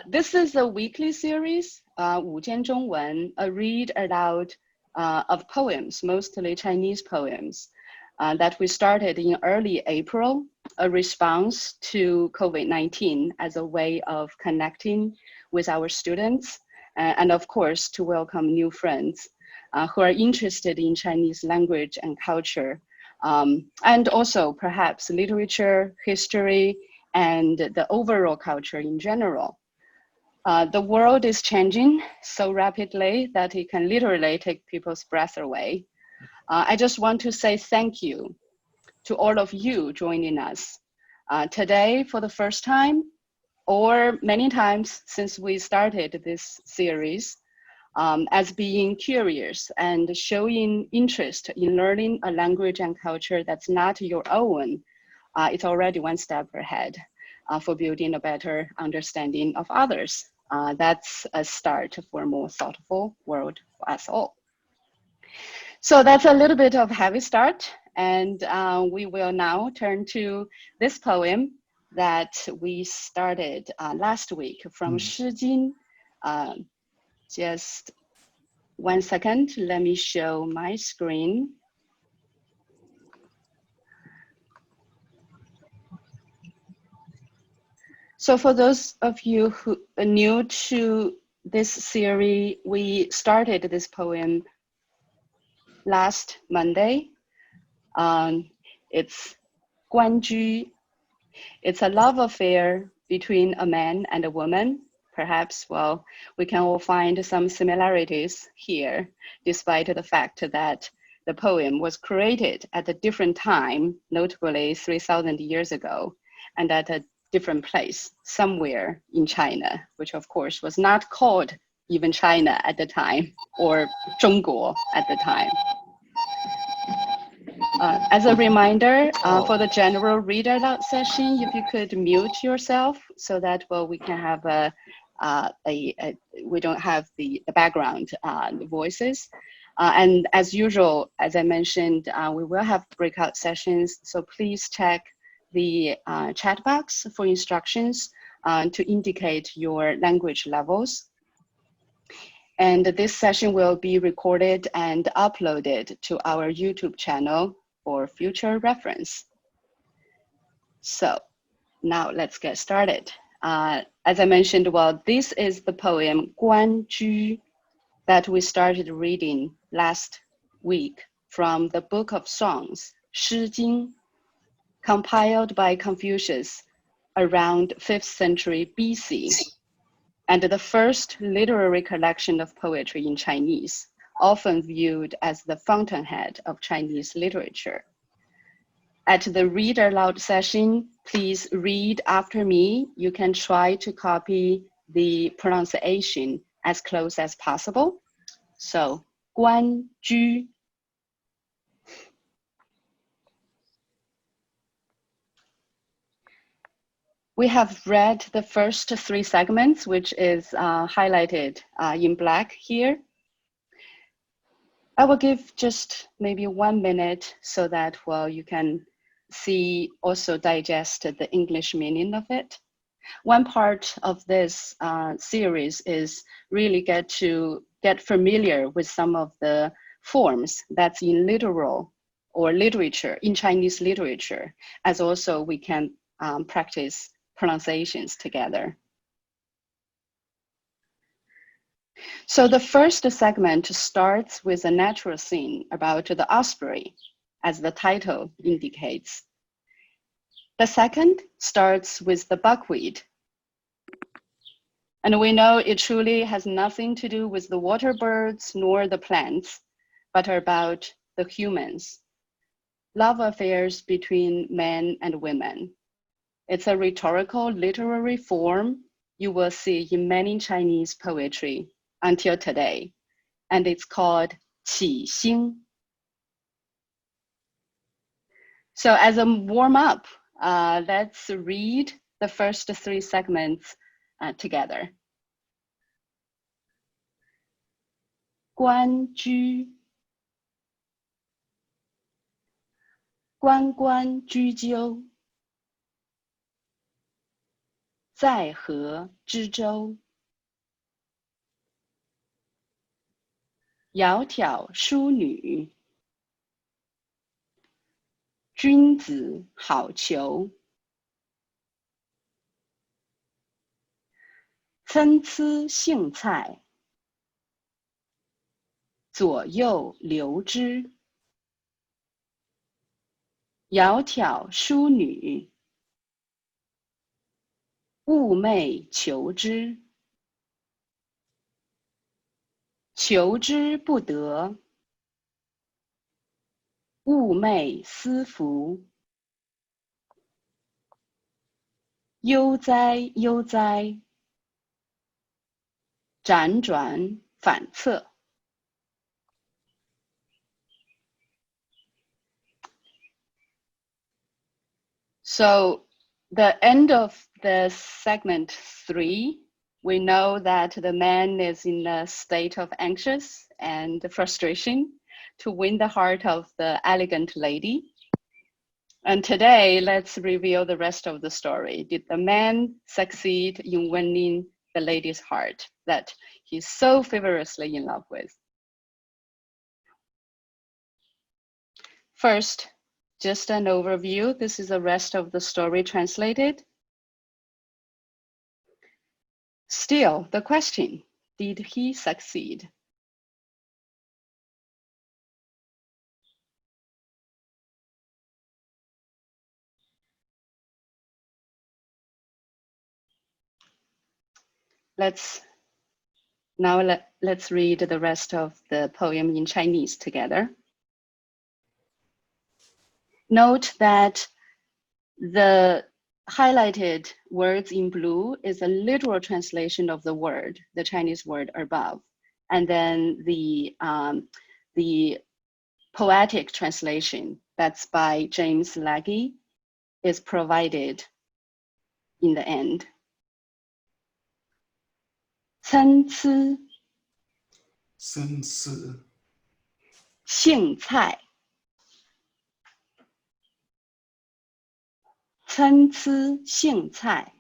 This is a weekly series, 午间中文, a read aloud of poems, mostly Chinese poems, that we started in early April, a response to COVID-19 as a way of connecting with our students, and of course, to welcome new friends who are interested in Chinese language and culture, and also perhaps literature, history, and the overall culture in general. The world is changing so rapidly that it can literally take people's breath away. I just want to say thank you to all of you joining us today for the first time, or many times since we started this series, as being curious and showing interest in learning a language and culture that's not your own. It's already one step ahead for building a better understanding of others. That's a start for a more thoughtful world for us all. So that's a little bit of heavy start, and we will now turn to this poem that we started last week from Shi Jin. Just one second, let me show my screen. So for those of you who are new to this series, we started this poem last Monday. It's 关雎. It's a love affair between a man and a woman. Perhaps, well, we can all find some similarities here, despite the fact that the poem was created at a different time, notably 3,000 years ago, and at a different place, somewhere in China, which of course was not called even China at the time, or 中国 at the time. As a reminder, for the general read aloud session, if you could mute yourself so that, well, we can have we don't have the background voices. And as usual, as I mentioned, we will have breakout sessions, so please check the chat box for instructions to indicate your language levels. And this session will be recorded and uploaded to our YouTube channel for future reference. So now let's get started. As I mentioned, well, this is the poem 关雎 that we started reading last week from the Book of Songs, 诗经, compiled by Confucius around 5th century BC, and the first literary collection of poetry in Chinese, often viewed as the fountainhead of Chinese literature. At the read aloud session, please read after me. You can try to copy the pronunciation as close as possible. So, 关雎. We have read the first 3 segments, which is highlighted in black here. I will give just maybe 1 minute so that, well, you can see, also digest the English meaning of it. One part of this series is really get familiar with some of the forms that's in literal or literature, in Chinese literature, as also we can practice pronunciations together. So the first segment starts with a natural scene about the osprey, as the title indicates. The second starts with the buckwheat. And we know it truly has nothing to do with the water birds nor the plants, but about the humans. Love affairs between men and women. It's a rhetorical literary form you will see in many Chinese poetry until today, and it's called 起兴. So as a warm-up, let's read the first 3 segments together. 关雎，关关雎鸠，在河之洲。窈窕淑女，君子好逑。参差荇菜，左右流之。窈窕淑女，寤寐求之。求之不得，寤寐思服。悠哉悠哉，辗转反侧。So the end of the segment 3, we know that the man is in a state of anxious and frustration to win the heart of the elegant lady. And today, let's reveal the rest of the story. Did the man succeed in winning the lady's heart that he's so feverishly in love with? First, just an overview. This is the rest of the story translated. Still, the question, did he succeed? Let's read the rest of the poem in Chinese together. Note that the highlighted words in blue is a literal translation of the word, the Chinese word above. And then the poetic translation, that's by James Legge, is provided in the end. 参差荇菜，参差荇菜，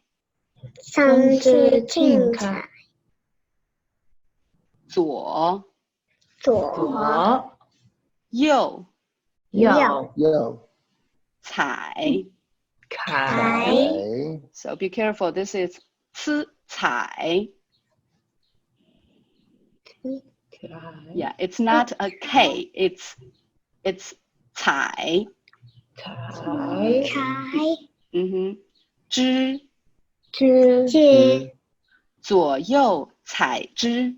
参差荇菜，左右采。So be careful, this is 吃采。Yeah, it's not a K, it's 采。之左右采之。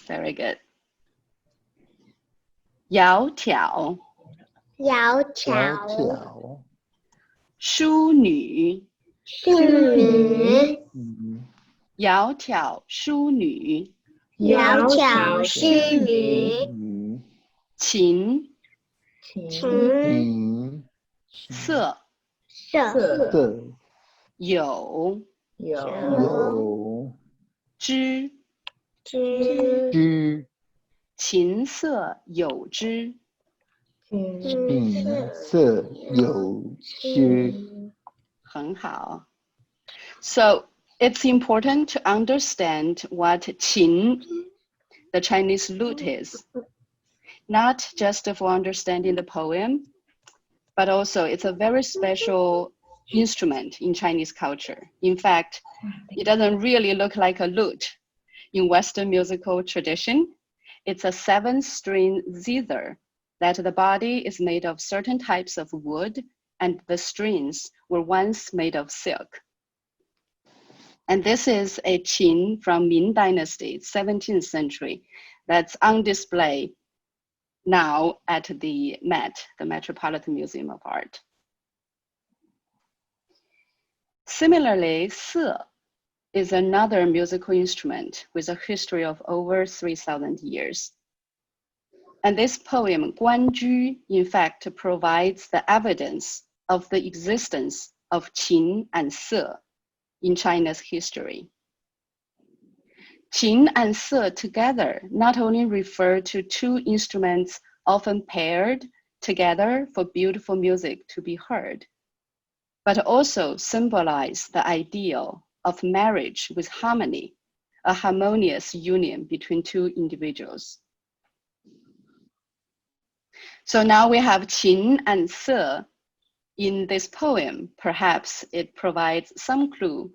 Very good. 窈窕淑女，窈窕淑女，琴瑟有之，琴瑟友之。很好。So it's important to understand what qin, the Chinese lute, is. Not just for understanding the poem, but also it's a very special instrument in Chinese culture. In fact, it doesn't really look like a lute. In Western musical tradition, it's a 7-string zither that the body is made of certain types of wood and the strings were once made of silk. And this is a qin from Ming Dynasty, 17th century, that's on display now at the Met, the Metropolitan Museum of Art. Similarly, se is another musical instrument with a history of over 3,000 years. And this poem, Guanju, in fact, provides the evidence of the existence of qin and se in China's history. Qin and se together not only refer to two instruments often paired together for beautiful music to be heard, but also symbolize the ideal of marriage with harmony, a harmonious union between two individuals. So now we have qin and se in this poem. Perhaps it provides some clue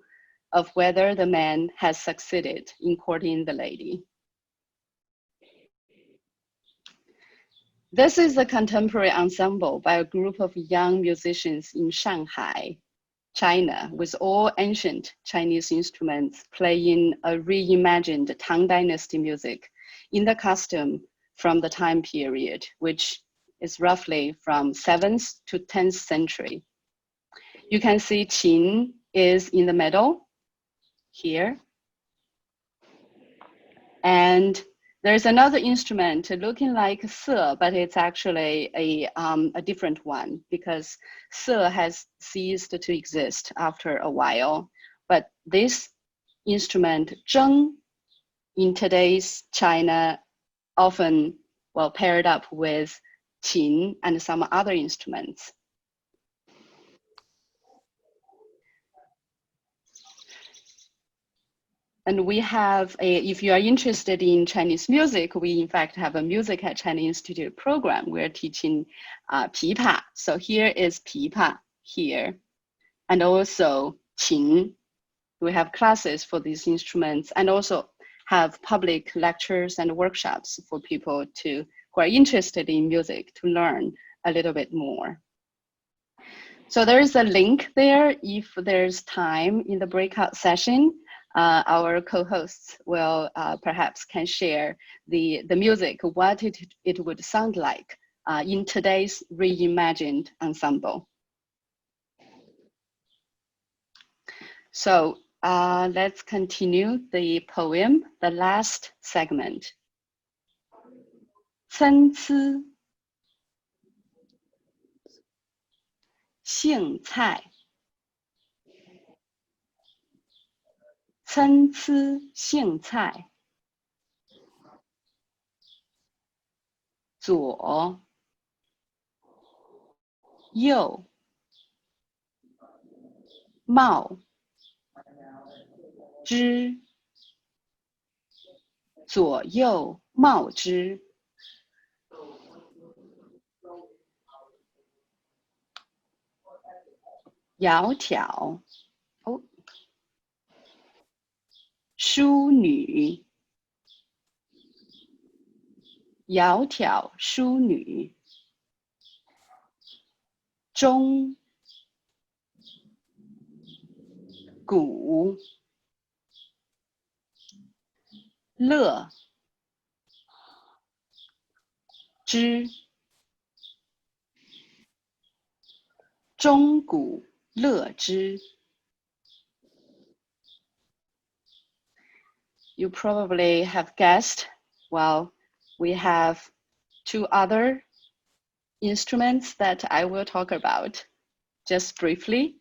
of whether the man has succeeded in courting the lady. This is a contemporary ensemble by a group of young musicians in Shanghai, China, with all ancient Chinese instruments playing a reimagined Tang Dynasty music in the costume from the time period, which is roughly from 7th to 10th century. You can see qin is in the middle here. And there's another instrument looking like se, but it's actually a different one because se has ceased to exist after a while. But this instrument, zheng, in today's China, often paired up with qin and some other instruments. And we have if you are interested in Chinese music, we in fact have a Music at China Institute program. We're teaching pipa. So here is pipa here. And also qin. We have classes for these instruments and also have public lectures and workshops for people who are interested in music to learn a little bit more. So there is a link there if there's time in the breakout session. Our co-hosts will perhaps can share the music, what it would sound like in today's reimagined ensemble. So let's continue the poem, the last segment. 参差荇菜 参差荇菜 左右帽之左右帽之 窈窕 淑女 窈窕淑女 钟鼓 乐之 钟鼓乐之 You probably have guessed, well, we have two other instruments that I will talk about just briefly.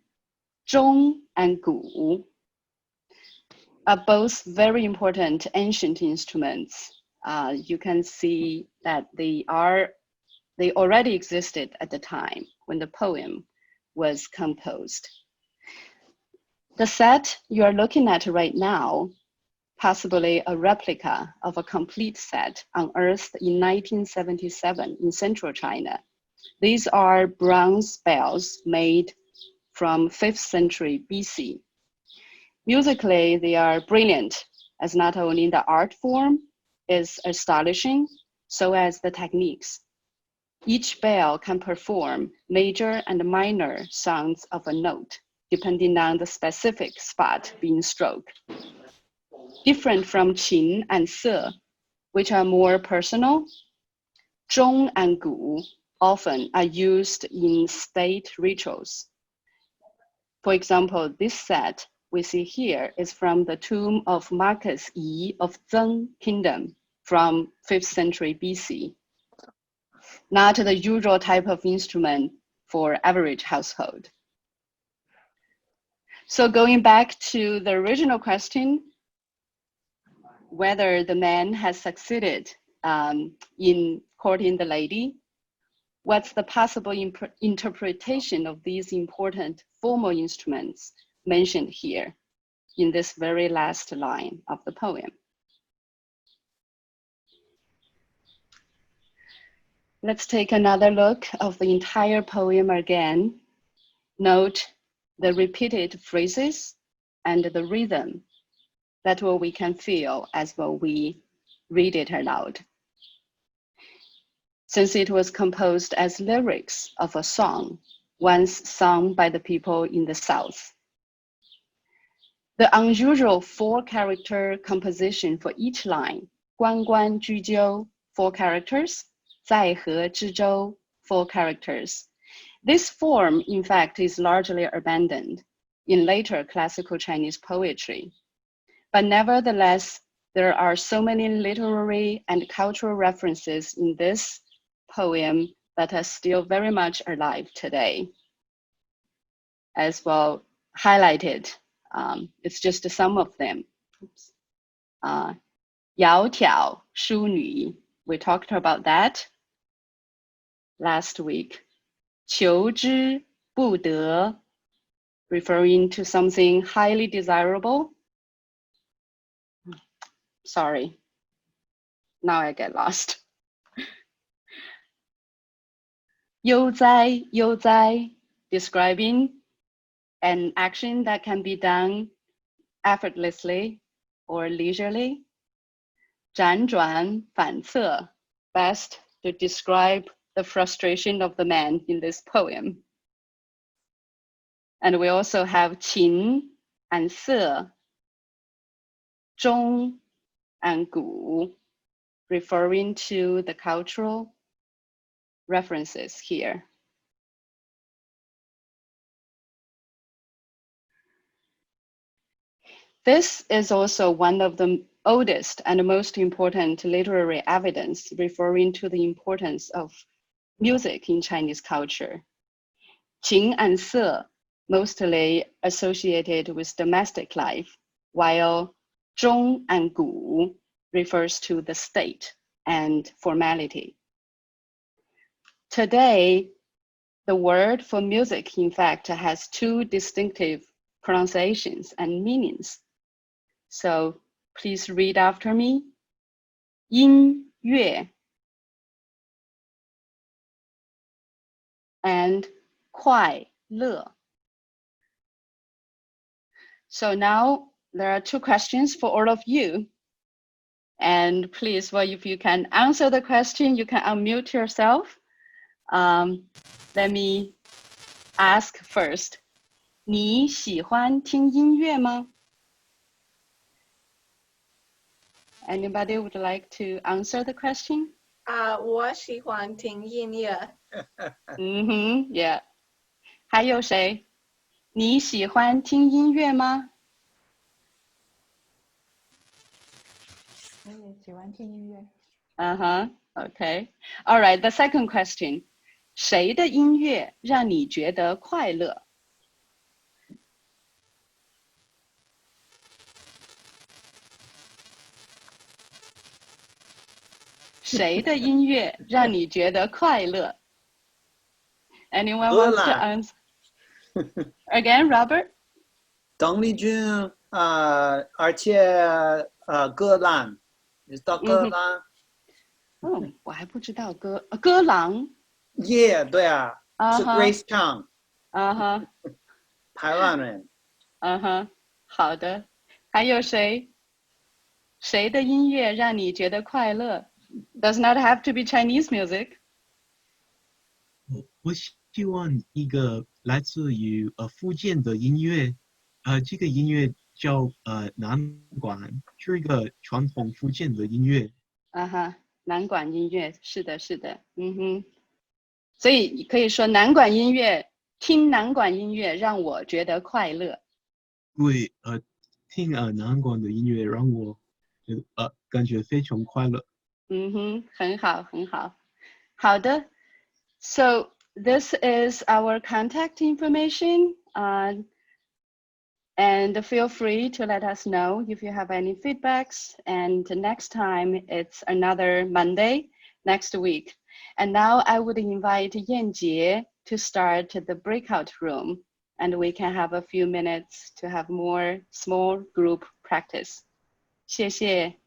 钟 and 鼓 are both very important ancient instruments. You can see that they already existed at the time when the poem was composed. The set you are looking at right now, possibly a replica of a complete set unearthed in 1977 in central China. These are bronze bells made from 5th century BC. Musically, they are brilliant, as not only the art form is astonishing, so as the techniques. Each bell can perform major and minor sounds of a note, depending on the specific spot being struck. Different from qin and se, which are more personal, zhong and gu often are used in state rituals. For example, this set we see here is from the tomb of Marcus Yi of Zheng Kingdom from 5th century BC. Not the usual type of instrument for average household. So going back to the original question, whether the man has succeeded in courting the lady. What's the possible interpretation of these important formal instruments mentioned here in this very last line of the poem? Let's take another look of the entire poem again. Note the repeated phrases and the rhythm. That's what we can feel as well we read it aloud. Since it was composed as lyrics of a song once sung by the people in the South. The unusual 4-character composition for each line, 关关雎鸠, 4 characters, 在河之洲, 4 characters. This form, in fact, is largely abandoned in later classical Chinese poetry. But nevertheless, there are so many literary and cultural references in this poem that are still very much alive today. As well highlighted, it's just some of them. 窈窕淑女, we talked about that last week. 求之不得, referring to something highly desirable. Sorry, now I get lost. 悠哉悠哉, describing an action that can be done effortlessly or leisurely. 辗转反侧, best to describe the frustration of the man in this poem. And we also have 琴 and 瑟, 钟 and 鼓, referring to the cultural references here. This is also one of the oldest and most important literary evidence referring to the importance of music in Chinese culture. 琴 and 瑟 mostly associated with domestic life, while 钟 and 鼓 refers to the state and formality. Today, the word for music, in fact, has 2 distinctive pronunciations and meanings. So please read after me. 音乐 and 快乐. So now there are 2 questions for all of you. And please, well, if you can answer the question, you can unmute yourself. Let me ask first. 你喜欢听音乐吗? Anybody would like to answer the question? 我喜欢听音乐。Yeah. 还有谁？你喜欢听音乐吗？我也喜欢听音乐。Okay. All right, the second question. 谁的音乐让你觉得快乐？谁的音乐让你觉得快乐？ Anyone wants to answer? Again, Robert? 邓丽君而且歌郎，你知道歌郎？我还不知道歌郎。Yeah， 对啊，是 Grace Chang。台湾人。好的。还有谁？谁的音乐让你觉得快乐？ Does not have to be Chinese music. 我希望一个来自于福建的音乐，这个音乐叫南管，是一个传统福建的音乐。南管音乐，是的，是的，所以可以说南管音乐，听南管音乐让我觉得快乐。对，听南管的音乐让我感觉非常快乐。很好，很好。好的 ，So this is our contact information, and feel free to let us know if you have any feedbacks. And next time it's another Monday, next week. And now I would invite Yanjie to start the breakout room, and we can have a few minutes to have more small group practice. 谢谢